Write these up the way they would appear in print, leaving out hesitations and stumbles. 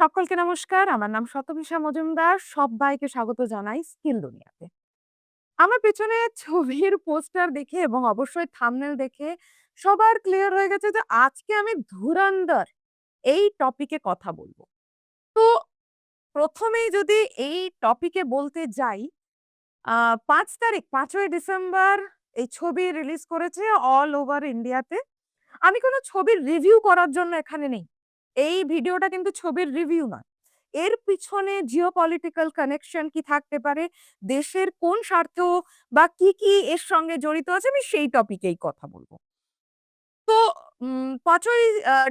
সকলকে নমস্কার। আমার নাম শতবিশা মজুমদার। সব্বাইকে স্বাগত জানাই স্কিল দুনিয়াতে। আমার পেছনে ছবির পোস্টার দেখে এবং অবশ্যই থাম্বনেল দেখে সবার ক্লিয়ার হয়ে গেছে যে আজকে আমি ধুরন্ধর এই টপিকে কথা বলব। তো ১ম এই যদি এই টপিকে বলতে যাই, ৫ তারিখ ৫ই ডিসেম্বর এই ছবি রিলিজ করেছে অল ওভার ইন্ডিয়াতে। আমি কোন ছবির রিভিউ করার জন্য এখানে নেই। এই ভিডিওটা কিন্তু ছবির রিভিউ নয়। এর পিছনে জিওপলিটিক্যাল কানেকশন কি থাকতে পারে, দেশের কোন স্বার্থ বা কি এর সঙ্গে জড়িত আছে আমি সেই টপিকেই কথা বলব। তো ৫ই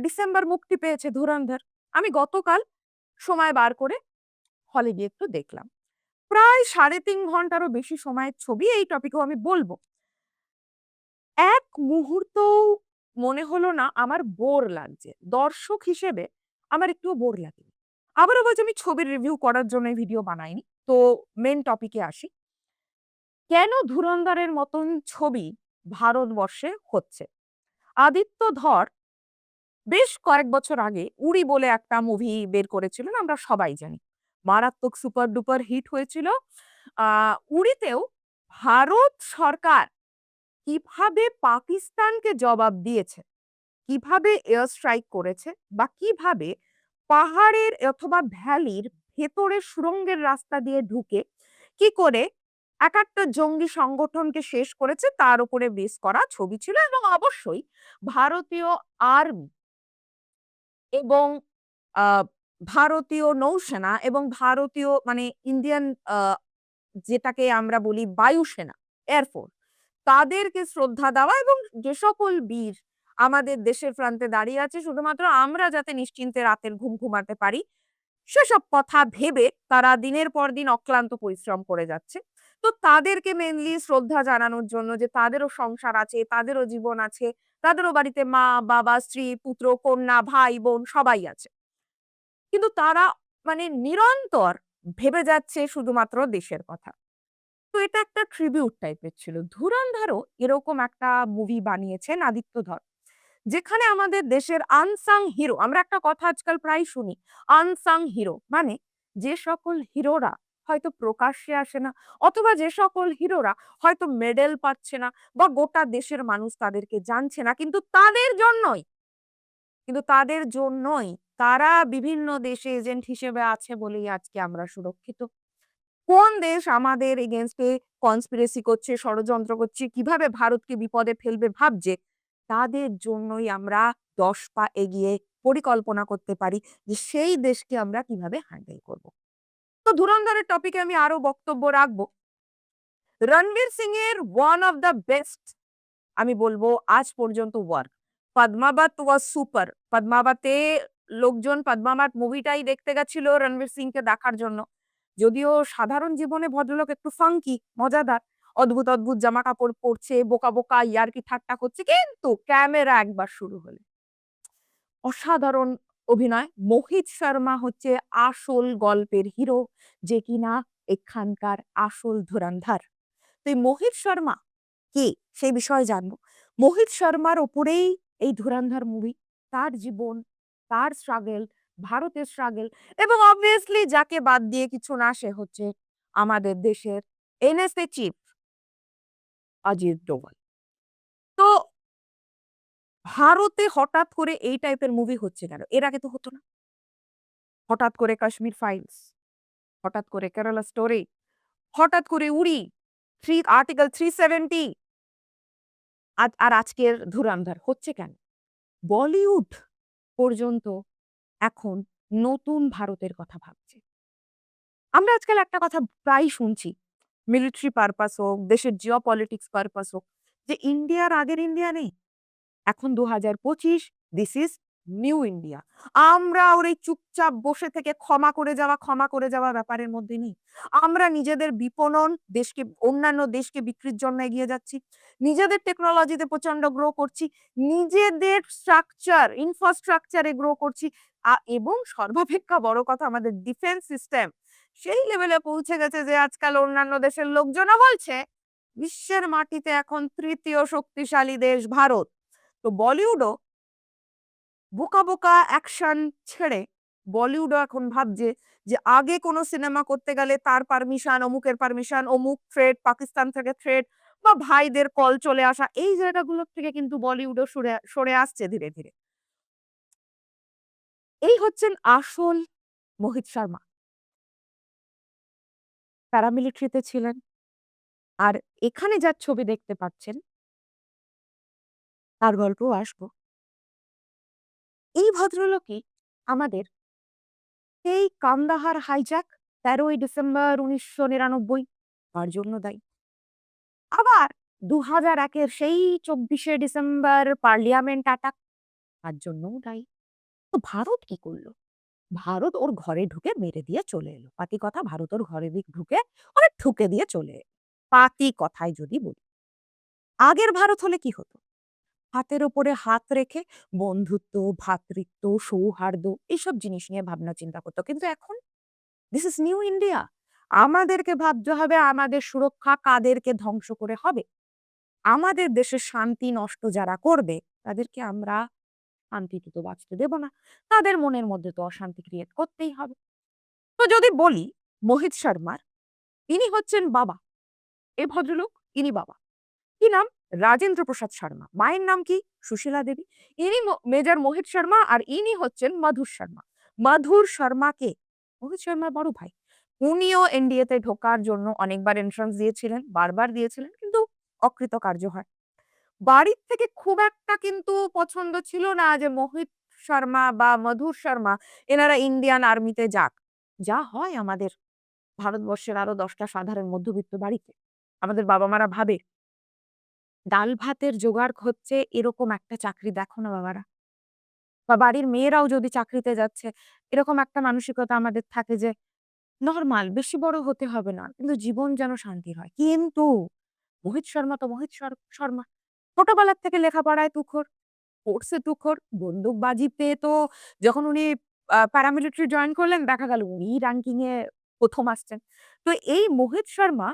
ডিসেম্বর মুক্তি পেয়েছে 'ধুরন্ধর'। আমি গতকাল সময় বার করে হলে গিয়ে একটু দেখলাম। প্রায় ৩.৫ ঘন্টারও বেশি সময়ের ছবি। এই টপিকেও আমি বলব। এক মুহূর্তও মনে হলো না আমার বোর লাগছে। দর্শক হিসেবে আমার একটুও বোর লাগেনি। আবারও বলছি আমি ছবির রিভিউ করার জন্য এই ভিডিও বানাইনি। তো মেইন টপিকে আসি। কেন 'ধুরন্ধরের' মতন ছবি ভারতবর্ষে হচ্ছে? আদিত্য ধর বেশ কয়েক বছর আগে 'উড়ি' বলে একটা মুভি বের করেছিলেন আমরা সবাই জানি। মারাত্মক সুপার ডুপার হিট হয়েছিল। আ 'উড়ি'তেও ভারত সরকার কিভাবে পাকিস্তানকে জবাব দিয়েছে, কিভাবে এয়ার স্ট্রাইক করেছে বা কিভাবে পাহাড়ের অথবা ভ্যালির ভেতরে সুড়ঙ্গের রাস্তা দিয়ে ঢুকে কি করে একেকটা জঙ্গি সংগঠনকে শেষ করেছে তার উপরে বেস করা ছবি ছিল এবং অবশ্যই ভারতীয় আর্মি এবং আ ভারতীয় নৌসেনা এবং ভারতীয় মানে ইন্ডিয়ান যেটাকে আমরা বলি বায়ুসেনা, এয়ারফোর্স তাদেরকে শ্রদ্ধা দেওয়া এবং যে সকল বীর আমাদের দেশের প্রান্তে দাঁড়িয়ে আছে শুধুমাত্র আমরা যাতে নিশ্চিন্তে রাতের ঘুম ঘুমাতে পারি, সেসব কথা ভেবে তারা দিনের পর দিন অক্লান্ত পরিশ্রম করে যাচ্ছে। তো তাদেরকে মেইনলি শ্রদ্ধা জানানোর জন্য যে তাদেরও সংসার আছে, তাদেরও জীবন আছে, তাদেরও বাড়িতে মা, বাবা, স্ত্রী, পুত্র, কন্যা, ভাই, বোন সবাই আছে। কিন্তু তারা মানে নিরন্তর ভেবে যাচ্ছে শুধুমাত্র দেশের কথা। তো এটা একটা ট্রিবিউট টাইপের ছিল। 'ধুরন্ধরও' এরকম একটা মুভি বানিয়েছেন আদিত্য ধর। যেখানে আমাদের দেশের আনসাং হিরো আমরা একটা কথা আজকাল প্রায় শুনি, আনসাং হিরো মানে যে সকল হিরোরা হয়তো প্রকাশ্যে আসে না অথবা যে সকল হিরোরা হয়তো মেডেল পাচ্ছে না বা গোটা দেশের মানুষ তাদেরকে জানছে না কিন্তু তাদের জন্যই তারা বিভিন্ন দেশে এজেন্ট হিসেবে আছে বলেই আজকে আমরা সুরক্ষিত। কোন দেশ আমাদের এগেইনস্ট এ কনস্পিরেসি করছে, ষড়যন্ত্র করছে, কিভাবে ভারতকে বিপদে ফেলবে ভাবছে, তাদের জন্যই আমরা ১০ পা এগিয়ে পরিকল্পনা করতে পারি যে সেই দেশকে আমরা কিভাবে হ্যান্ডেল করব। তো ধুরন্ধরের টপিকে আমি আরো বক্তব্য রাখবো। রণবীর সিং এর ওয়ান অফ দ্য বেস্ট আমি বলব আজ পর্যন্ত ওয়ার্ক। 'Padmaavat' was super. 'পদ্মাবতে' লোকজন 'পদ্মাবত' মুভিটাই দেখতে গেছিল রণবীর সিংকে দেখার জন্য। যদিও সাধারণ জীবনে ভদ্রলোক একটু ফাঙ্কি, মজাদার। অদ্ভুত জামাকাপড় পরছে, বোকা ইয়ার্কি ঠাট্টা করছে। কিন্তু ক্যামেরা একবার শুরু হলে অসাধারণ অভিনয়। মোহিত শর্মা হচ্ছে আসল গল্পের হিরো, যে কিনা এখানকার আসল ধুরন্ধর। তো এই মোহিত শর্মা কে? সেই বিষয়ে জানবো। মোহিত শর্মার উপরেই এই 'ধুরন্ধর' মুভি। তার জীবন, তার স্ট্রাগল, ভারতের স্ট্রাগল এবং obviously যাকে বাদ দিয়ে কিছু না সে হচ্ছে আমাদের দেশের এনএসএ চিফ অজিত ডোভাল। তো ভারতে হঠাৎ করে এই টাইপের মুভি হচ্ছে কেন? এর আগে তো হতো না। হঠাৎ করে 'কাশ্মীর ফাইলস', হঠাৎ করে 'কেরালা স্টোরি', হঠাৎ করে 'উড়ি', আর্টিকেল 370 আর আজকের 'ধুরন্ধর' হচ্ছে কেন? বলিউড পর্যন্ত এখন নতুন ভারতের কথা ভাবছে। আমরা আজকাল একটা কথা প্রায়ই শুনছি, মিলিটারি পারপাস হোক, দেশের জিওপলিটিক্স পারপাস হোক, যে ইন্ডিয়ার আগের ইন্ডিয়া নেই। এখন ২০২৫ দিস ইজ নিউ ইন্ডিয়া। আমরা ওর এই চুপচাপ বসে থেকে ক্ষমা করে যাওয়া ব্যাপারের মধ্যে নেই। আমরা নিজেদের বিপণন দেশকে অন্যান্য দেশকে বিক্রির জন্য এগিয়ে যাচ্ছি। নিজেদের টেকনোলজিতে প্রচন্ড গ্রো করছি। নিজেদের ইনফ্রাস্ট্রাকচার এ গ্রো করছি। এবং সর্বাপেক্ষা বড় কথা আমাদের ডিফেন্স সিস্টেম সেই লেভেলে পৌঁছে গেছে যে আজকাল অন্যান্য দেশের লোকজনও বলছে, বিশ্বের মাটিতে এখন ৩য় শক্তিশালী দেশ ভারত। তো বলিউডও বোকা অ্যাকশন ছেড়ে বলিউডও এখন ভাবছে যে আগে কোনো সিনেমা করতে গেলে তার পারমিশন, অমুকের পারমিশন, অমুক থ্রেট, পাকিস্তান থেকে থ্রেট বা ভাইদের কল চলে আসা। এই জায়গাগুলোর থেকে কিন্তু বলিউডও সরে আসছে ধীরে, ধীরে। এই হচ্ছেন আসল মোহিত শর্মা। প্যারামিলিটারিতে ছিলেন। আর এখানে যার ছবি দেখতে পাচ্ছেন, তার গল্পও আসবো। এই ভদ্রলোকই আমাদের সেই কান্দাহার হাইজ্যাক ১৩ই ডিসেম্বর ১৯৯৯ তার জন্য দায়ী। আবার ২০০১ এর সেই ২৪শে ডিসেম্বর পার্লিয়ামেন্ট অ্যাটাক তার জন্যও দায়ী। তো ভারত কি করল? ভারত ওর ঘরে ঢুকে মেরে দিয়ে চলে এলো। পাতি কথা, ভারত ওর ঘরে ঢুকে ওরে ঠুকে দিয়ে চলে এলো। পাতি কথায় যদি বলি। আগের ভারত হলে কি হতো? হাতের ওপরে হাত রেখে বন্ধুত্ব, ভ্রাতৃত্ব, সৌহার্দ্য এসব জিনিস নিয়ে ভাবনা চিন্তা করত। কিন্তু এখন দিস ইজ নিউ ইন্ডিয়া। আমাদেরকে ভাবতে হবে আমাদের সুরক্ষা কাদেরকে ধ্বংস করে হবে। আমাদের দেশের শান্তি নষ্ট যারা করবে তাদেরকে আমরা শান্তিতে তো বাঁচতে দেব না। তাদের মনের মধ্যে তো অশান্তি ক্রিয়েট করতেই হবে। তো যদি বলি মোহিত শর্মার, ইনি হচ্ছেন বাবা। এই ভদ্রলোক ইনি বাবা। কি নাম? রাজেন্দ্র প্রসাদ শর্মা। মায়ের নাম কি? সুশীলা দেবী। ইনি মেজর মোহিত শর্মা আর ইনি হচ্ছেন মধুর শর্মা। মধুর শর্মা কে? মোহিত শর্মার বড় ভাই। উনিও এনডিএ তে ঢোকার জন্য অনেকবার এন্ট্রান্স দিয়েছিলেন, বারবার দিয়েছিলেন কিন্তু অকৃতকার্য হয়। বাড়ির থেকে খুব একটা কিন্তু পছন্দ ছিল না যে মোহিত শর্মা বা মধুর শর্মা এনারা ইন্ডিয়ান আর্মিতে যাক। যা হয় আমাদের ভারতবর্ষের আরো ১০ টা সাধারণ মধ্যবিত্ত বাড়িতে। আমাদের বাবা-মারা ভাবে ডাল ভাতের জোগাড় হচ্ছে এরকম একটা চাকরি দেখো না বাবারা। বা বাড়ির মেয়েরাও যদি চাকরিতে যাচ্ছে, এরকম একটা মানসিকতা আমাদের থাকে যে নরমাল বেশি বড় হতে হবে না। কিন্তু জীবন যেন শান্তির হয়। কিন্তু মোহিত শর্মা তো মোহিত শর্মা। ছোটবেলার থেকে লেখাপড়ায় তুখোড়, স্পোর্টস এ তুখোড়, বন্দুকবাজিতে তো যখন উনি প্যারামিলিটারি জয়েন করলেন দেখা গেল উনিই র‍্যাংকিং এ ১ম আসছেন। তো এই মোহিত শর্মা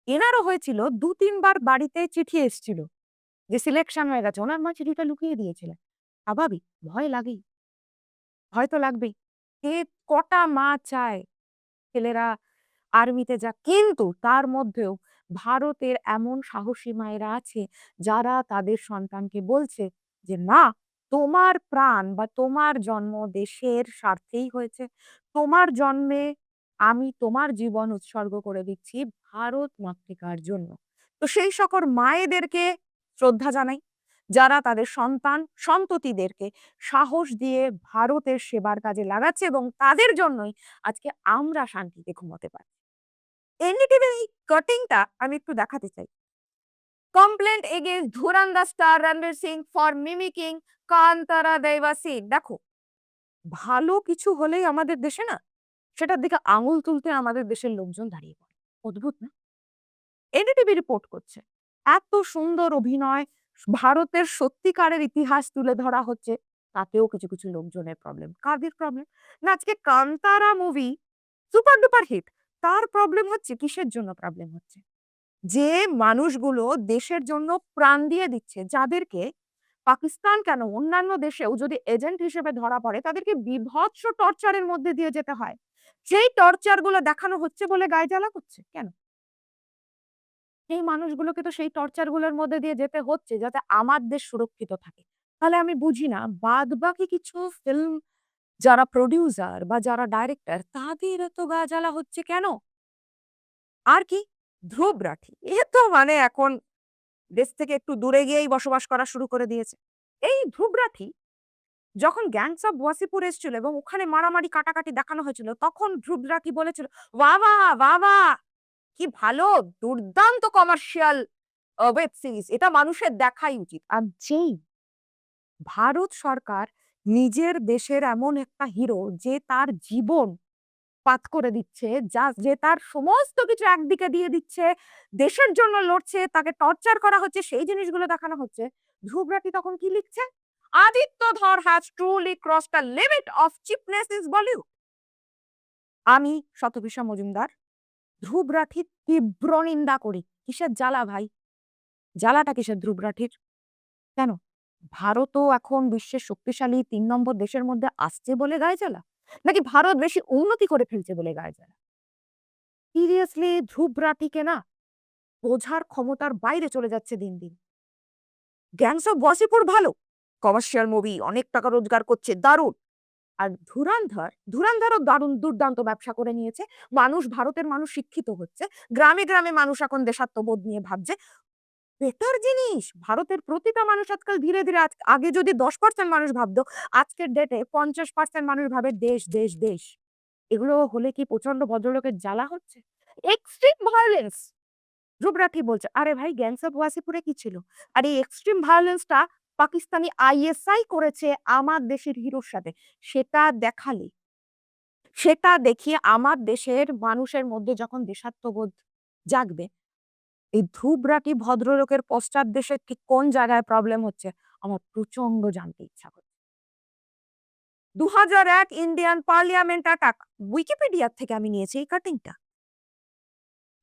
এনারও হয়েছিল ২-৩ বার বাড়িতে চিঠি এসছিল। যে সিলেকশন হয়ে গেছে। উনার মা চিঠিটা লুকিয়ে দিয়েছিলেন। স্বাভাবিক, ভয় লাগেই। ভয় তো লাগবেই। কে কটা মা চায় ছেলেরা আর্মিতে যাক। কিন্তু তার মধ্যেও ভারতের এমন সাহসী মায়েরা আছে যারা তাদের সন্তানকে বলছে যে, "না, তোমার প্রাণ বা তোমার জন্ম দেশের স্বার্থেই হয়েছে। তোমার জন্মে আমি তোমার জীবন উৎসর্গ করে দিচ্ছি ভারত মাতৃকার জন্য।" তো সেই সকল মায়েদেরকে শ্রদ্ধা জানাই, যারা তাদের সন্তান সন্ততিদেরকে সাহস দিয়ে ভারতের সেবার কাজে লাগাচ্ছে এবং তাদের জন্যই আজকে আমরা শান্তিতে ঘুমোতে পারি। এনডিটিভির এই কাটিংটা আমি একটু দেখাতে চাই। Complaint against Dhurandhar star Ranveer Singh for mimicking Kantara Daiva scene. দেখো, ভালো কিছু হলেই আমাদের দেশে না সেটার দিকে আঙুল তুলতে আমাদের দেশের লোকজন দাঁড়িয়ে পড়ে। অদ্ভুত না? এনডিটিভি রিপোর্ট করছে। এত সুন্দর অভিনয়, ভারতের সত্যিকারের ইতিহাস তুলে ধরা হচ্ছে। তাতেও কিছু, কিছু লোকজনের প্রবলেম। কাদের প্রবলেম? না আজকে 'Kantara' movie super duper hit. তার প্রবলেম হচ্ছে কিসের জন্য প্রবলেম হচ্ছে? যে মানুষগুলো দেশের জন্য প্রাণ দিয়ে দিচ্ছে, যাদেরকে পাকিস্তান কেন অন্যান্য দেশেও যদি এজেন্ট হিসেবে ধরা পড়ে তাদেরকে বীভৎস টর্চার এর মধ্যে দিয়ে যেতে হয়। সেই টর্চার গুলো দেখানো হচ্ছে বলে গায়ে জ্বালা করছে। কেন? সেই মানুষগুলোকে তো সেই টর্চার গুলোর মধ্যে দিয়ে যেতে হচ্ছে যাতে আমার দেশ সুরক্ষিত থাকে। তাহলে আমি বুঝি না বাদবাকি কিছু ফিল্ম যারা প্রোডিউসার বা যারা ডাইরেক্টর তাদের এত গা জ্বালা হচ্ছে কেন? আর কি? ধ্রুব রাঠি। এ তো মানে এখন দেশ থেকে একটু দূরে গিয়েই বসবাস করা শুরু করে দিয়েছে। এই ধ্রুব রাঠি যখন গ্যাংস অফ ওয়াসিপুর এসেছিল এবং ওখানে মারামারি কাটাকাটি দেখানো হয়েছিল তখন ধ্রুব রাঠি বলেছিল, "বাহ! বাহ! বাহ! বাহ! কি ভালো দুর্দান্ত কমার্শিয়াল ওয়েব সিরিজ। এটা মানুষের দেখাই উচিত।" আর যেই ভারত সরকার নিজের দেশের এমন একটা হিরো যে তার জীবন পাত করে দিচ্ছে, যে তার সমস্ত কিছু একদিকে দিয়ে দিচ্ছে, দেশের জন্য লড়ছে, তাকে টর্চার করা হচ্ছে, সেই জিনিসগুলো দেখানো হচ্ছে। ধ্রুব রাঠি তখন কি লিখছে? "Aditya Dhar has truly crossed the limit of cheapness is Bollywood." আমি শতবিশা মজুমদার ধ্রুব রাঠির তীব্র নিন্দা করি। কিসের জ্বালা ভাই? জ্বালাটা কিসের ধ্রুব রাঠির? কেন? ভারতও এখন বিশ্বের শক্তিশালী ৩ নম্বর দেশের মধ্যে আসছে বলে গায়ে জ্বালা? নাকি ভারত বেশি উন্নতি করে ফেলছে বলে গায়ে জ্বালা? সিরিয়াসলি ধ্রুব রাঠিকে না বোঝার ক্ষমতার বাইরে চলে যাচ্ছে দিন, দিন। 'গ্যাংস অফ ওয়াসিপুর' ভালো। কমার্শিয়াল মুভি, অনেক টাকা রোজগার করছে, দারুণ। আর 'ধুরন্ধর'ও দারুণ দুর্দান্ত ব্যবসা করে নিয়েছে। ভারতের মানুষ শিক্ষিত হচ্ছে। গ্রামে, গ্রামে মানুষ এখন দেশাত্মবোধ নিয়ে ভাবছে। বেটার জিনিস। ভারতের প্রতিটা মানুষ আজকাল ধীরে, ধীরে আগে যদি ১০% মানুষ ভাবতো, আজকের ডেটে ৫০% মানুষ ভাবে দেশ, দেশ, দেশ। এগুলো হলে কি প্রচন্ড ভদ্রলোকের জ্বালা হচ্ছে? Extreme violence. ধ্রুব রাঠি বলছে, "আরে ভাই 'গ্যাংস অফ ওয়াসিপুরে' কি ছিল? আর এই এক্সট্রিম ভায়োলেন্স টা পাকিস্তানি আইএসআই করেছে আমার দেশের হিরোর সাথে। সেটা দেখালে, সেটা দেখিয়ে আমার দেশের মানুষের মধ্যে যখন দেশাত্মবোধ জাগবে, এই ধ্রুব রাঠি ভদ্রলোকের পশ্চাৎদেশে ঠিক কোন জায়গায় প্রবলেম হচ্ছে আমার প্রচন্ড জানতে ইচ্ছা করছে।" ২০০১ ইন্ডিয়ান পার্লিয়ামেন্ট অ্যাটাক। উইকিপিডিয়া থেকে আমি নিয়েছি এই কাটিংটা।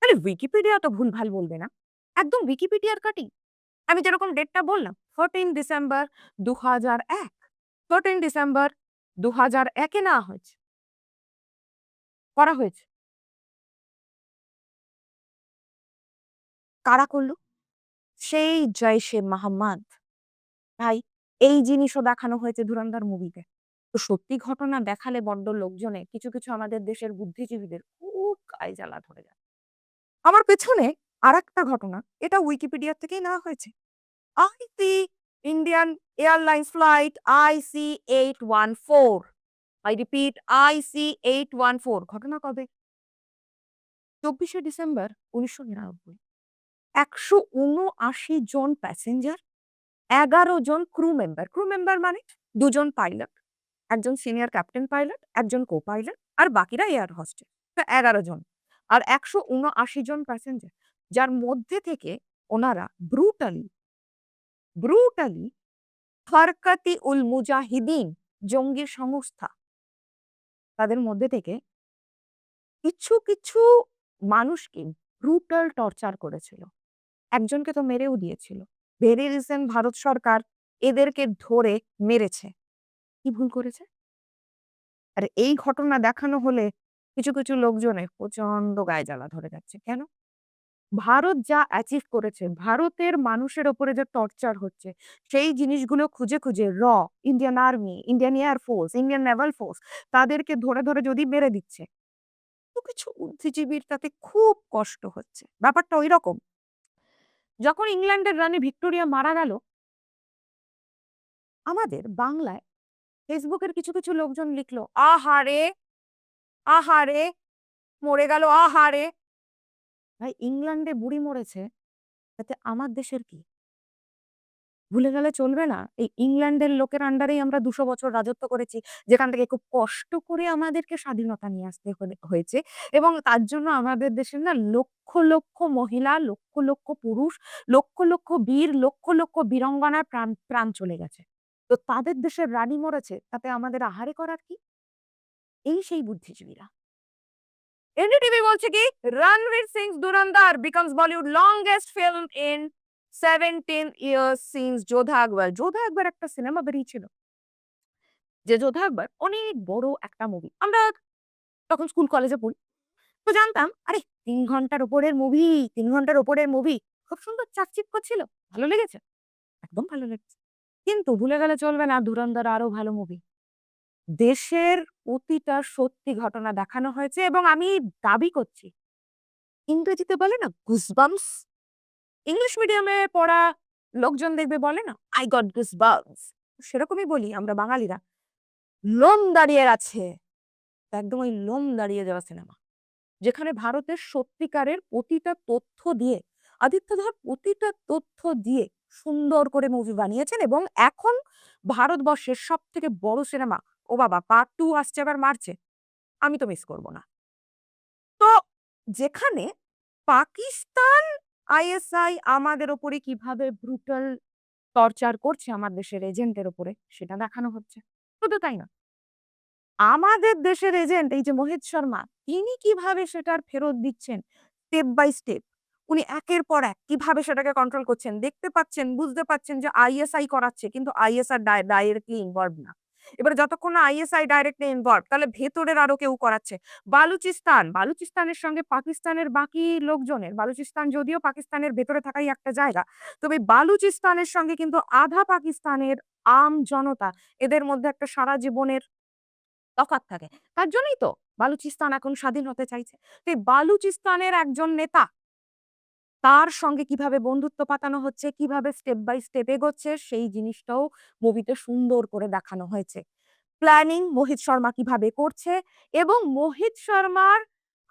আরে উইকিপিডিয়া তো ভুলভাল বলবে না। একদম উইকিপিডিয়ার কাটিং। আমি যেরকম ডেটটা বললাম 14 ডিসেম্বর ২০০১ 14 ডিসেম্বর ২০০১ এ নেওয়া হয়েছে, করা হয়েছে। কারা করল? সেই জৈশ-এ মোহাম্মদ। ভাই এই জিনিসও দেখানো হয়েছে 'ধুরন্ধর' মুভিতে। তো সত্যি ঘটনা দেখালে বড্ড লোকজনে কিছু, কিছু আমাদের দেশের বুদ্ধিজীবীদের খুব গায়ে জ্বালা ধরে যায়। আমার পেছনে আরেকটা ঘটনা, এটা উইকিপিডিয়া থেকেই নেওয়া হয়েছে। IC Indian Airlines flight IC814 I repeat IC814 ঘটনা কবে? ২৪শে ডিসেম্বর ১৯৯৯। ১৭৯ জন প্যাসেঞ্জার, ১১ জন ক্রু মেম্বার। ক্রু মেম্বার মানে ২ জন পাইলট, ১ জন সিনিয়র ক্যাপ্টেন পাইলট, ১ জন কো-পাইলট আর বাকিরা এয়ার হোস্টেস। তো ১১ জন। আর ১৭৯ জন প্যাসেঞ্জার, যার মধ্যে থেকে ওনারা ব্রুটালি হরকত-ই-উল-মুজাহিদিন জঙ্গি সংস্থা, তাদের মধ্যে থেকে কিছু, কিছু মানুষকে ব্রুটাল টর্চার করেছিল। একজনকে তো মেরেও দিয়েছিল। ভেরি রিসেন্ট ভারত সরকার এদেরকে ধরে মেরেছে। কি ভুল করেছে? আর এই ঘটনা দেখানো হলে কিছু, কিছু লোকজনের প্রচন্ড গায়ে জ্বালা ধরে যাচ্ছে। কেন? ভারত যা অ্যাচিভ করেছে, ভারতের মানুষের উপরে যে টর্চার হচ্ছে, সেই জিনিসগুলো খুঁজে, খুঁজে Indian army, Indian air force, Indian Naval force তাদেরকে ধরে, ধরে যদি মেরে দিচ্ছে, তো কিছু বুদ্ধিজীবীর তাতে খুব কষ্ট হচ্ছে। ব্যাপারটা ঐরকম। যখন ইংল্যান্ডের রানী ভিক্টোরিয়া মারা গেল, আমাদের বাংলায় ফেসবুকের কিছু, কিছু লোকজন লিখল, "আহারে! আহারে! মরে গেল আহারে!" ভাই ইংল্যান্ডে বুড়ি মরেছে, তাতে আমার দেশের কি? ভুলে গেলে চলবে না। এই ইংল্যান্ডের লোকের আন্ডারেই আমরা ২০০ বছর রাজত্ব করেছি। যেখান থেকে খুব কষ্ট করে আমাদেরকে স্বাধীনতা নিয়ে আসতে হয়েছে এবং তার জন্য আমাদের দেশের না লক্ষ, লক্ষ মহিলা, লক্ষ, লক্ষ পুরুষ, লক্ষ, লক্ষ বীর, লক্ষ, লক্ষ বীরাঙ্গনার প্রাণ প্রাণ চলে গেছে। তো তাদের দেশের রানী মরেছে, তাতে আমাদের আহারে করার কি? এই সেই বুদ্ধিজীবীরা। এনডিটিভি বলছে কি, Ranveer Singh's 'Dhurandhar' becomes Bollywood longest film in 17 years since Jodhaa Akbar. Jodhaa Akbar একটা সিনেমা বেরিয়েছিল। যে যোধা আকবর অনেক বড় একটা মুভি। আমরা তখন স্কুল কলেজে পড়ি। তো জানতাম আরে ৩ ঘন্টার উপরের মুভি, ৩ ঘন্টার উপরের মুভি। খুব সুন্দর চাকচিক্য ছিল। ভালো লেগেছে? একদম ভালো লেগেছে। কিন্তু ভুলে গেলে চলবে না 'ধুরন্ধর' আরো ভালো মুভি। দেশের প্রতিটা সত্যি ঘটনা দেখানো হয়েছে এবং আমি দাবি করছি ইংরেজিতে বলে না গুজবাম্পস? ইংলিশ মিডিয়ামে পড়া লোকজন দেখবে বলে না I got goosebumps সেরকমই বলি আমরা বাঙালিরা। লোম দাঁড়িয়ে আছে। একদম ওই লোম দাঁড়িয়ে যাওয়া সিনেমা। যেখানে ভারতের সত্যিকারের প্রতিটা তথ্য দিয়ে আদিত্য ধর প্রতিটা তথ্য দিয়ে সুন্দর করে মুভি বানিয়েছেন এবং এখন ভারতবর্ষের সবথেকে বড় সিনেমা ও বাবা পার্ট 2 আসছে আবার মার্চে। আমি তো মিস করব না। তো যেখানে পাকিস্তান আইএসআই আমাদের উপরে কিভাবে ব্রুটাল টর্চার করছে আমার দেশের এজেন্টের উপরে সেটা দেখানো হচ্ছে। শুধু তাই না, আমাদের দেশের এজেন্ট এই যে মোহিত শর্মা তিনি কিভাবে সেটার ফেরত দিচ্ছেন স্টেপ বাই স্টেপ। উনি একের পর এক কিভাবে সেটাকে কন্ট্রোল করছেন। দেখতে পাচ্ছেন, বুঝতে পারছেন যে আইএসআই করাচ্ছে কিন্তু আইএসআর ডাইরেক্টলি ইনভলভড না। এবারে যতক্ষণ না আইএসআই ডাইরেক্টলি ইনভলভড তাহলে ভেতরের আরো কেউ করাচ্ছে। বালুচিস্তানের সঙ্গে পাকিস্তানের বাকি লোকজনের বালুচিস্তান যদিও পাকিস্তানের ভেতরে থাকাই একটা জায়গা। তবে বালুচিস্তানের সঙ্গে কিন্তু আধা পাকিস্তানের জনতা এদের মধ্যে একটা সারা জীবনের তফাৎ থাকে। তার জন্যই তো বালুচিস্তান এখন স্বাধীন হতে চাইছে। তো এই বালুচিস্তানের একজন নেতা তার সঙ্গে কিভাবে বন্ধুত্ব পাতানো হচ্ছে, কিভাবে স্টেপ বাই স্টেপ এগোচ্ছে সেই জিনিসটাও মুভিতে সুন্দর করে দেখানো হয়েছে। প্ল্যানিং মোহিত শর্মা কিভাবে করছে এবং মোহিত শর্মার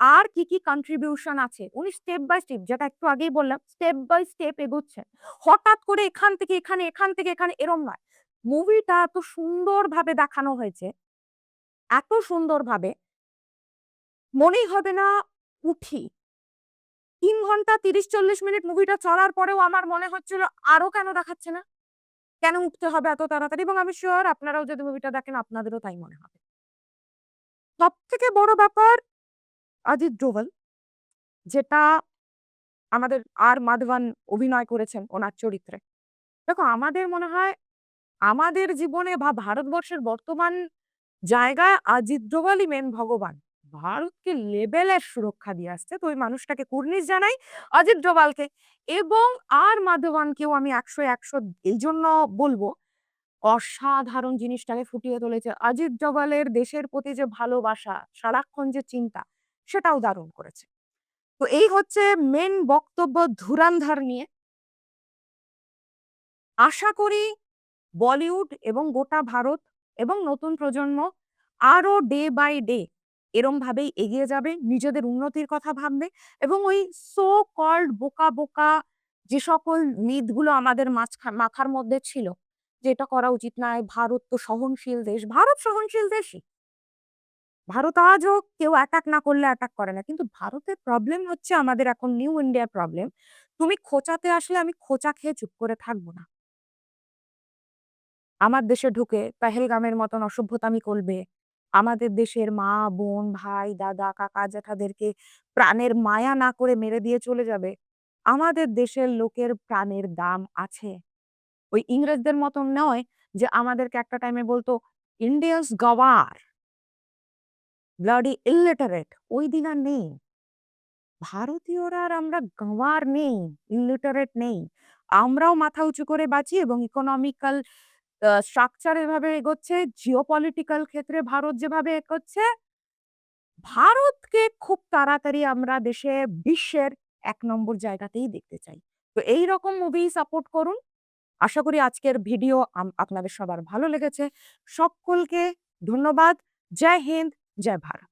আর কি কন্ট্রিবিউশন আছে। উনি স্টেপ বাই স্টেপ যেটা একটু আগেই বললাম, স্টেপ বাই স্টেপ এগোচ্ছেন। হঠাৎ করে এখান থেকে এখানে, এখান থেকে এখানে এরম নয়। মুভিটা এত সুন্দরভাবে দেখানো হয়েছে, এত সুন্দরভাবে মনেই হবে না উঠি। ৩ ঘন্টা ৩০-৪০ মিনিট মুভিটা চলার পরেও আমার মনে হচ্ছিল আরো কেন দেখাচ্ছে না? কেন উঠতে হবে এত তাড়াতাড়ি? এবং আমি সিউর আপনারাও যদি মুভিটা দেখেন আপনাদেরও তাই মনে হবে। সবথেকে বড় ব্যাপার অজিত ডোভাল যেটা আমাদের মাধবন অভিনয় করেছেন ওনার চরিত্রে। দেখো আমাদের মনে হয় আমাদের জীবনে বা ভারতবর্ষের বর্তমান জায়গায় অজিত ডোভালই মেন ভগবান। ভারতকে লেভেলের সুরক্ষা দিয়ে আসছে। তো ওই মানুষটাকে কুর্নিশ জানাই অজিত ডোভালকে এবং মাধবনকেও আমি ১০০ এইজন্য বলবো অসাধারণ জিনিসটাকে ফুটিয়ে তুলেছে। অজিত ডোভালের দেশের প্রতি যে ভালোবাসা, সারাক্ষণ যে চিন্তা সেটাও দারুণ করেছে। তো এই হচ্ছে মেন বক্তব্য ধুরন্ধর নিয়ে। আশা করি বলিউড এবং গোটা ভারত এবং নতুন প্রজন্ম আরো ডে বাই ডে এরম ভাবেই এগিয়ে যাবে, নিজেদের উন্নতির কথা ভাববে এবং ওই সো কল্ড বোকা, বোকা যে সকল মিথগুলো আমাদের মাথার মধ্যে ছিল যে এটা করা উচিত নয়, ভারত তো সহনশীল দেশ। ভারত সহনশীল দেশই। ভারত আজও কেউ অ্যাটাক না করলে অ্যাটাক করে না। কিন্তু ভারতের প্রবলেম হচ্ছে আমাদের এখন নিউ ইন্ডিয়ার প্রবলেম। তুমি খোঁচাতে আসলে আমি খোঁচা খেয়ে চুপ করে থাকব না। আমার দেশে ঢুকে পেহেলগামের মতন অসভ্যতামি করবে। আমাদের দেশের মা, বোন, ভাই, দাদা, কাকা, জ্যাঠাদেরকে প্রাণের মায়া না করে মেরে দিয়ে চলে যাবে। আমাদের দেশের লোকের প্রাণের দাম আছে। ওই ইংরেজদের মতন নয় যে আমাদেরকে একটা টাইমে বলতো, "ইন্ডিয়াস গাওয়ার, ব্লাডি ইলিটারেট" ওই দিন আর নেই। ভারতীয়রা আর আমরা গাঁওয়ার নেই, ইলিটারেট নেই। আমরাও মাথা উঁচু করে বাঁচি এবং ইকোনমিক্যাল স্ট্রাকচার এভাবে এগোচ্ছে, জিওপলিটিক্যাল ক্ষেত্রে ভারত যেভাবে এগোচ্ছে, ভারতকে খুব তাড়াতাড়ি আমরা বিশ্বের ১ নম্বর জায়গাতেই দেখতে চাই। তো এইরকম মুভি সাপোর্ট করুন। আশা করি আজকের ভিডিও আপনাদের সবার ভালো লেগেছে। সকলকে ধন্যবাদ। জয় হিন্দ, জয় ভারত।